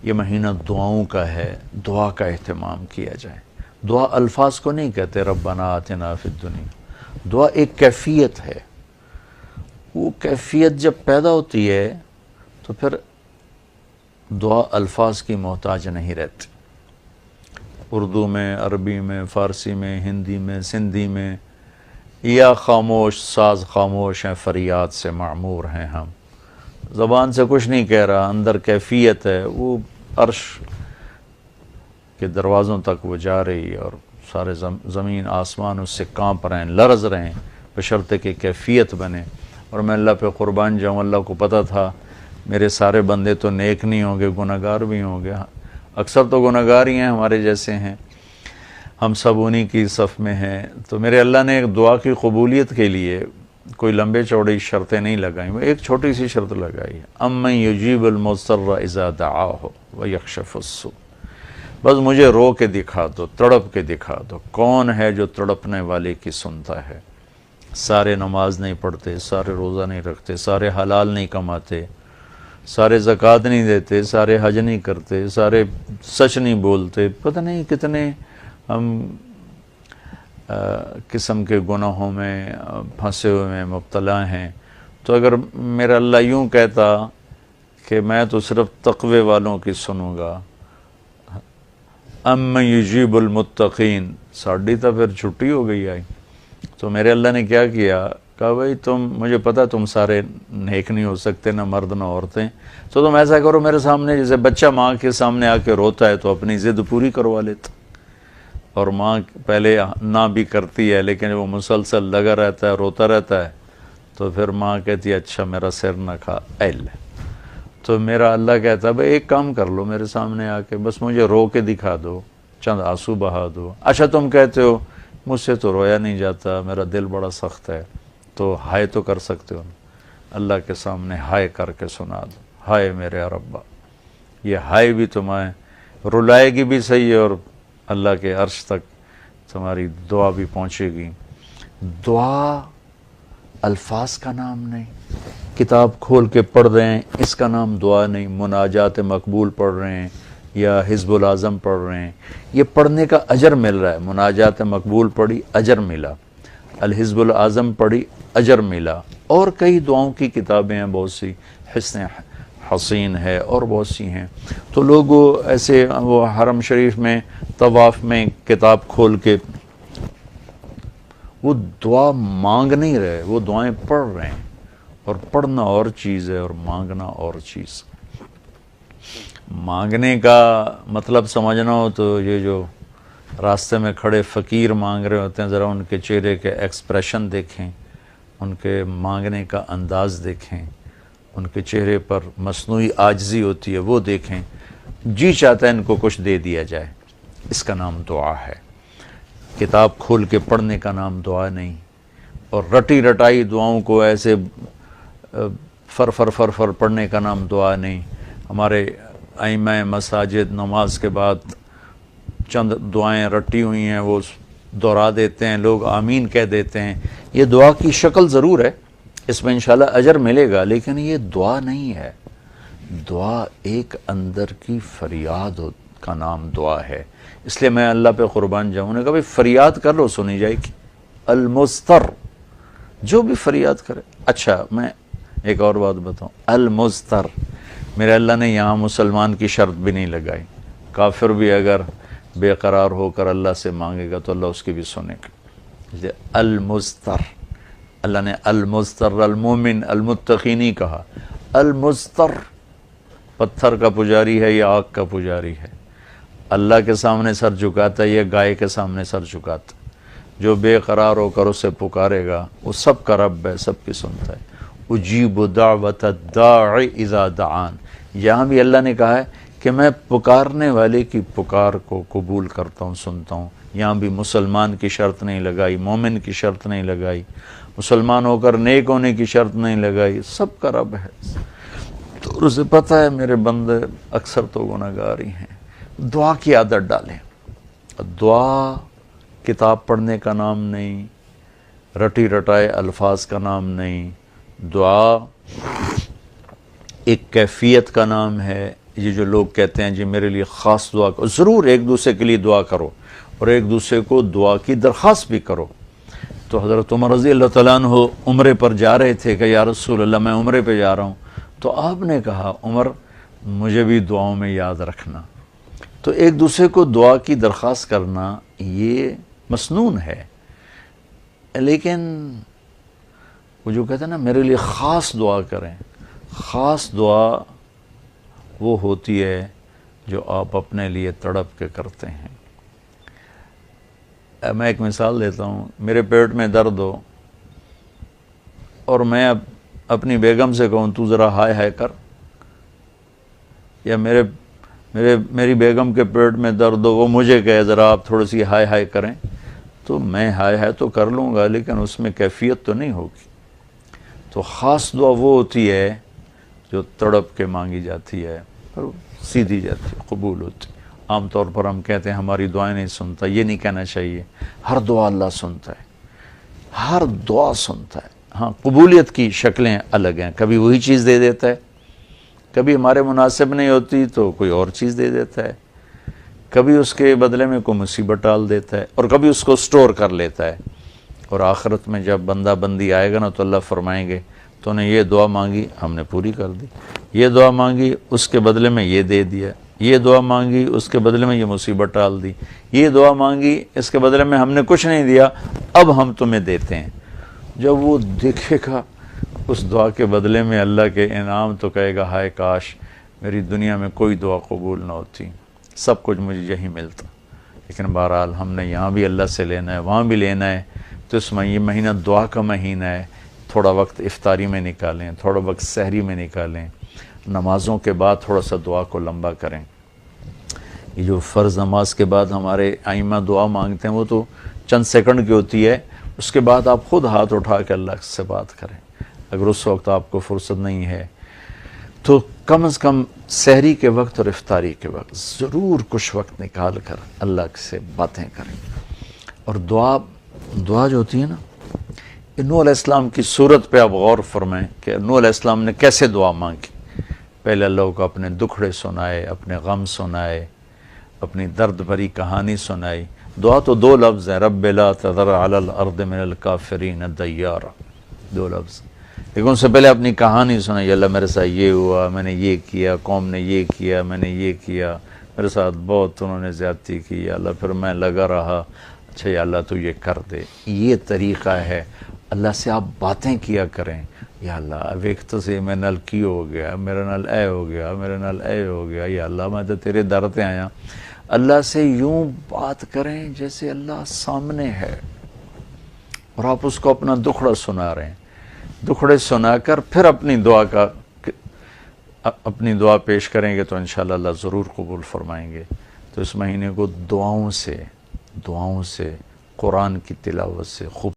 یہ مہینہ دعاؤں کا ہے، دعا کا اہتمام کیا جائے۔ دعا الفاظ کو نہیں کہتے ربنا آتنا فی الدنیا، دعا ایک کیفیت ہے۔ وہ کیفیت جب پیدا ہوتی ہے تو پھر دعا الفاظ کی محتاج نہیں رہتی۔ اردو میں، عربی میں، فارسی میں، ہندی میں، سندھی میں، یا خاموش ساز خاموش ہیں، فریاد سے معمور ہیں ہم، زبان سے کچھ نہیں کہہ رہا، اندر کیفیت ہے، وہ عرش کے دروازوں تک وہ جا رہی ہے اور سارے زمین آسمان اس سے کانپ رہے ہیں، لرز رہے ہیں، بشرطے کہ کیفیت بنے۔ اور میں اللہ پہ قربان جاؤں، اللہ کو پتہ تھا میرے سارے بندے تو نیک نہیں ہوں گے، گناہ گار بھی ہوں گے، اکثر تو گناہ گار ہی ہیں، ہمارے جیسے ہیں، ہم سب انہی کی صف میں ہیں۔ تو میرے اللہ نے ایک دعا کی قبولیت کے لیے کوئی لمبے چوڑی شرطیں نہیں لگائیں، وہ ایک چھوٹی سی شرط لگائی ہے، امن یجیب المضطر اذا دعاہ ویکشف السوء۔ بس مجھے رو کے دکھا دو، تڑپ کے دکھا دو، کون ہے جو تڑپنے والے کی سنتا ہے۔ سارے نماز نہیں پڑھتے، سارے روزہ نہیں رکھتے، سارے حلال نہیں کماتے، سارے زکوٰۃ نہیں دیتے، سارے حج نہیں کرتے، سارے سچ نہیں بولتے، پتہ نہیں کتنے ہم قسم کے گناہوں میں پھنسے ہوئے ہیں، مبتلا ہیں۔ تو اگر میرا اللہ یوں کہتا کہ میں تو صرف تقوی والوں کی سنوں گا، امن یجیب المتقین، ساڑھی تو پھر چھٹی ہو گئی آئی۔ تو میرے اللہ نے کیا کیا، کہا بھائی تم، مجھے پتا تم سارے نیک نہیں ہو سکتے، نہ مرد نہ عورتیں، تو تم ایسا کرو میرے سامنے، جیسے بچہ ماں کے سامنے آ کے روتا ہے تو اپنی ضد پوری کروا لیتا، اور ماں پہلے نہ بھی کرتی ہے لیکن وہ مسلسل لگا رہتا ہے، روتا رہتا ہے، تو پھر ماں کہتی ہے اچھا میرا سر نہ کھا ایل۔ تو میرا اللہ کہتا ہے بھائی ایک کام کر لو، میرے سامنے آ کے بس مجھے رو کے دکھا دو، چند آنسو بہا دو۔ اچھا تم کہتے ہو مجھ سے تو رویا نہیں جاتا، میرا دل بڑا سخت ہے، تو ہائے تو کر سکتے ہو، اللہ کے سامنے ہائے کر کے سنا دو، ہائے میرے ربا۔ یہ ہائے بھی تمہیں رلائے گی بھی صحیح ہے، اور اللہ کے عرش تک تمہاری دعا بھی پہنچے گی۔ دعا الفاظ کا نام نہیں، کتاب کھول کے پڑھ رہے ہیں اس کا نام دعا نہیں، مناجات مقبول پڑھ رہے ہیں یا حزب العظم پڑھ رہے ہیں، یہ پڑھنے کا اجر مل رہا ہے۔ مناجات مقبول پڑھی، اجر ملا، الحزب العظم پڑھی، اجر ملا، اور کئی دعاؤں کی کتابیں ہیں بہت سی، حسن حسین ہے اور بہت سی ہیں۔ تو لوگ ایسے وہ حرم شریف میں طواف میں کتاب کھول کے وہ دعا مانگ نہیں رہے، وہ دعائیں پڑھ رہے ہیں، اور پڑھنا اور چیز ہے اور مانگنا اور چیز۔ مانگنے کا مطلب سمجھنا ہو تو یہ جو راستے میں کھڑے فقیر مانگ رہے ہوتے ہیں، ذرا ان کے چہرے کے ایکسپریشن دیکھیں، ان کے مانگنے کا انداز دیکھیں، ان کے چہرے پر مصنوعی عاجزی ہوتی ہے وہ دیکھیں، جی چاہتا ہے ان کو کچھ دے دیا جائے، اس کا نام دعا ہے۔ کتاب کھول کے پڑھنے کا نام دعا نہیں، اور رٹی رٹائی دعاؤں کو ایسے فر فر فر فر پڑھنے کا نام دعا نہیں۔ ہمارے ائمہ مساجد نماز کے بعد چند دعائیں رٹی ہوئی ہیں وہ دہرا دیتے ہیں، لوگ آمین کہہ دیتے ہیں، یہ دعا کی شکل ضرور ہے، اس میں انشاءاللہ اجر ملے گا، لیکن یہ دعا نہیں ہے۔ دعا ایک اندر کی فریاد کا نام دعا ہے، اس لیے میں اللہ پہ قربان جاؤں، انہوں نے کہا بھائی فریاد کر لو سنی جائے گی، المضطر، جو بھی فریاد کرے۔ اچھا میں ایک اور بات بتاؤں، المضطر، میرے اللہ نے یہاں مسلمان کی شرط بھی نہیں لگائی، کافر بھی اگر بے قرار ہو کر اللہ سے مانگے گا تو اللہ اس کی بھی سنے گا۔ المضطر، اللہ نے المضطر المومن المتقی نہیں کہا، المضطر، پتھر کا پجاری ہے یا آگ کا پجاری ہے، اللہ کے سامنے سر جھکاتا ہے یا گائے کے سامنے سر جھکاتا ہے، جو بے قرار ہو کر اسے پکارے گا وہ سب کا رب ہے، سب کی سنتا ہے۔ اجیب دعوت الداع اذا دعان، یہاں بھی اللہ نے کہا ہے کہ میں پکارنے والے کی پکار کو قبول کرتا ہوں، سنتا ہوں۔ یہاں بھی مسلمان کی شرط نہیں لگائی، مومن کی شرط نہیں لگائی، مسلمان ہو کر نیک ہونے کی شرط نہیں لگائی، سب کا رب ہے۔ تو اسے پتہ ہے میرے بندے اکثر تو گناہ گار ہی ہیں۔ دعا کی عادت ڈالیں۔ دعا کتاب پڑھنے کا نام نہیں، رٹی رٹائے الفاظ کا نام نہیں، دعا ایک کیفیت کا نام ہے، یہ جو لوگ کہتے ہیں جی میرے لیے خاص دعا کرو، ضرور ایک دوسرے کے لیے دعا کرو اور ایک دوسرے کو دعا کی درخواست بھی کرو۔ تو حضرت عمر رضی اللہ تعالیٰ عنہ عمرے پر جا رہے تھے کہ یا رسول اللہ میں عمرے پہ جا رہا ہوں، تو آپ نے کہا عمر مجھے بھی دعاؤں میں یاد رکھنا۔ تو ایک دوسرے کو دعا کی درخواست کرنا یہ مسنون ہے، لیکن وہ جو کہتے ہیں نا میرے لیے خاص دعا کریں، خاص دعا وہ ہوتی ہے جو آپ اپنے لیے تڑپ کے کرتے ہیں۔ میں ایک مثال دیتا ہوں، میرے پیٹ میں درد ہو اور میں اپنی بیگم سے کہوں تو ذرا ہائے ہائے کر، یا میری بیگم کے پیٹ میں درد ہو وہ مجھے کہے ذرا آپ تھوڑی سی ہائے ہائے کریں، تو میں ہائے ہائے تو کر لوں گا لیکن اس میں کیفیت تو نہیں ہوگی۔ تو خاص دعا وہ ہوتی ہے جو تڑپ کے مانگی جاتی ہے اور سیدھی جاتی ہے، قبول ہوتی ہے۔ عام طور پر ہم کہتے ہیں ہماری دعائیں نہیں سنتا، یہ نہیں کہنا چاہیے، ہر دعا اللہ سنتا ہے، ہر دعا سنتا ہے۔ ہاں قبولیت کی شکلیں الگ ہیں، کبھی وہی چیز دے دیتا ہے، کبھی ہمارے مناسب نہیں ہوتی تو کوئی اور چیز دے دیتا ہے، کبھی اس کے بدلے میں کوئی مصیبت ڈال دیتا ہے، اور کبھی اس کو سٹور کر لیتا ہے، اور آخرت میں جب بندہ بندی آئے گا نا تو اللہ فرمائیں گے تو نے یہ دعا مانگی ہم نے پوری کر دی، یہ دعا مانگی اس کے بدلے میں یہ دے دیا، یہ دعا مانگی اس کے بدلے میں یہ مصیبت ڈال دی، یہ دعا مانگی اس کے بدلے میں ہم نے کچھ نہیں دیا اب ہم تمہیں دیتے ہیں۔ جب وہ دیکھے گا اس دعا کے بدلے میں اللہ کے انعام تو کہے گا ہائے کاش میری دنیا میں کوئی دعا قبول نہ ہوتی، سب کچھ مجھے یہی ملتا۔ لیکن بہرحال ہم نے یہاں بھی اللہ سے لینا ہے، وہاں بھی لینا ہے، تو اس میں یہ مہینہ دعا کا مہینہ ہے، تھوڑا وقت افطاری میں نکالیں، تھوڑا وقت سحری میں نکالیں، نمازوں کے بعد تھوڑا سا دعا کو لمبا کریں۔ یہ جو فرض نماز کے بعد ہمارے ائمہ دعا مانگتے ہیں وہ تو چند سیکنڈ کی ہوتی ہے، اس کے بعد آپ خود ہاتھ اٹھا کے اللہ سے بات کریں۔ اگر اس وقت آپ کو فرصت نہیں ہے تو کم از کم سحری کے وقت اور افطاری کے وقت ضرور کچھ وقت نکال کر اللہ سے باتیں کریں۔ اور دعا جو ہوتی ہے نا، نوح علیہ السلام کی صورت پہ آپ غور فرمائیں کہ نوح علیہ السلام نے کیسے دعا مانگی۔ پہلے اللہ کو اپنے دکھڑے سنائے، اپنے غم سنائے، اپنی درد بھری کہانی سنائی۔ دعا تو دو لفظ ہیں، رب لا تذر علی الارض من الکافرین دیارا، دو لفظ، لیکن ان سے پہلے اپنی کہانی سنائی، اللہ میرے ساتھ یہ ہوا، میں نے یہ کیا، قوم نے یہ کیا، میں نے یہ کیا، میرے ساتھ بہت انہوں نے زیادتی کی، یا اللہ پھر میں لگا رہا، اچھا یا اللہ تو یہ کر دے۔ یہ طریقہ ہے، اللہ سے آپ باتیں کیا کریں، یا اللہ اب ایک تو سے میں نل کی ہو گیا، میرا نل اے ہو گیا، میرا نل اے ہو گیا، یا اللہ میں تو تیرے در پہ آیا۔ اللہ سے یوں بات کریں جیسے اللہ سامنے ہے، اور آپ اس کو اپنا دکھڑا سنا رہے ہیں، دکھڑے سنا کر پھر اپنی دعا پیش کریں گے تو انشاءاللہ اللہ ضرور قبول فرمائیں گے۔ تو اس مہینے کو دعاؤں سے قرآن کی تلاوت سے خوب